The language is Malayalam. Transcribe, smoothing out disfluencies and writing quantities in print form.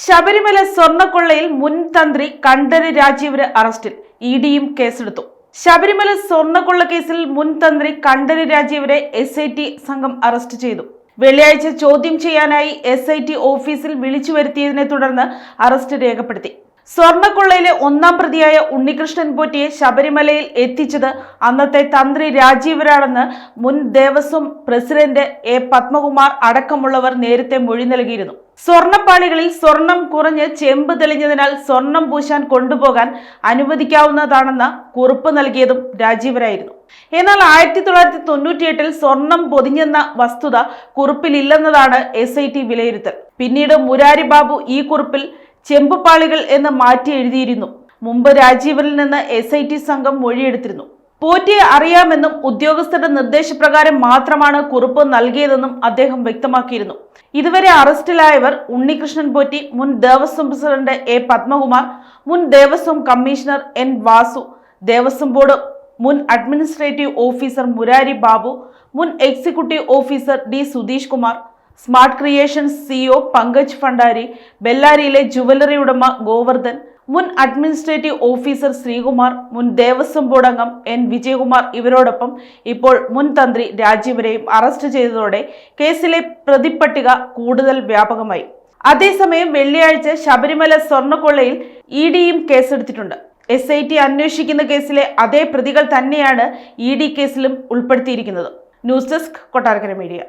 ശബരിമല സ്വർണ്ണക്കൊള്ളയിൽ മുൻ തന്ത്രി കണ്ഠര് രാജീവര് അറസ്റ്റിൽ. ഇഡിയും കേസെടുത്തു. ശബരിമല സ്വർണ്ണക്കൊള്ള കേസിൽ മുൻ തന്ത്രി കണ്ഠര് രാജീവരെ SIT സംഘം അറസ്റ്റ് ചെയ്തു. വെള്ളിയാഴ്ച ചോദ്യം ചെയ്യാനായി SIT ഓഫീസിൽ വിളിച്ചു വരുത്തിയതിനെ തുടർന്ന് അറസ്റ്റ് രേഖപ്പെടുത്തി. സ്വർണ്ണക്കൊള്ളയിലെ ഒന്നാം പ്രതിയായ ഉണ്ണികൃഷ്ണൻ പോറ്റിയെ ശബരിമലയിൽ എത്തിച്ചത് അന്നത്തെ തന്ത്രി രാജീവരാണെന്ന് മുൻ ദേവസ്വം പ്രസിഡന്റ് A. പത്മകുമാർ അടക്കമുള്ളവർ നേരത്തെ മൊഴി നൽകിയിരുന്നു. സ്വർണ്ണപ്പാളികളിൽ സ്വർണം കുറഞ്ഞ് ചെമ്പ് തെളിഞ്ഞതിനാൽ സ്വർണം പൂശാൻ കൊണ്ടുപോകാൻ അനുവദിക്കാവുന്നതാണെന്ന് കുറിപ്പ് നൽകിയതും രാജീവരായിരുന്നു. എന്നാൽ 1998 സ്വർണം പൊതിഞ്ഞെന്ന വസ്തുത കുറിപ്പിലില്ലെന്നതാണ് SIT വിലയിരുത്തൽ. പിന്നീട് മുരാരി ബാബു ഈ കുറിപ്പിൽ ചെമ്പുപാളികൾ എന്ന് മാറ്റി എഴുതിയിരുന്നു. മുമ്പ് രാജീവരിൽ നിന്ന് SIT സംഘം മൊഴിയെടുത്തിരുന്നു. പോറ്റിയെ അറിയാമെന്നും ഉദ്യോഗസ്ഥരുടെ നിർദ്ദേശപ്രകാരം മാത്രമാണ് കുറിപ്പ് നൽകിയതെന്നും അദ്ദേഹം വ്യക്തമാക്കിയിരുന്നു. ഇതുവരെ അറസ്റ്റിലായവർ ഉണ്ണികൃഷ്ണൻ പോറ്റി, മുൻ ദേവസ്വം പ്രസിഡന്റ് A. പത്മകുമാർ, മുൻ Devaswom commissioner N. Vasu, Devaswom board മുൻ അഡ്മിനിസ്ട്രേറ്റീവ് ഓഫീസർ മുരാരി ബാബു, മുൻ executive officer D. Sudheesh Kumar, smart creations CEO Pankaj Bhandari, ബെല്ലാരിയിലെ ജുവലറി ഉടമ ഗോവർദ്ധൻ, മുൻ അഡ്മിനിസ്ട്രേറ്റീവ് ഓഫീസർ ശ്രീകുമാർ, മുൻ ദേവസ്വം ബോർഡ് അംഗം N. വിജയകുമാർ ഇവരോടൊപ്പം ഇപ്പോൾ മുൻ തന്ത്രി രാജീവരെയും അറസ്റ്റ് ചെയ്തതോടെ കേസിലെ പ്രതിപ്പട്ടിക കൂടുതൽ വ്യാപകമായി. അതേസമയം വെള്ളിയാഴ്ച ശബരിമല സ്വർണ്ണക്കൊള്ളയിൽ ഇഡിയും കേസെടുത്തിട്ടുണ്ട്. SIT അന്വേഷിക്കുന്ന കേസിലെ അതേ പ്രതികൾ തന്നെയാണ് ED കേസിലും ഉൾപ്പെടുത്തിയിരിക്കുന്നത്. News desk, Kottarakkara media.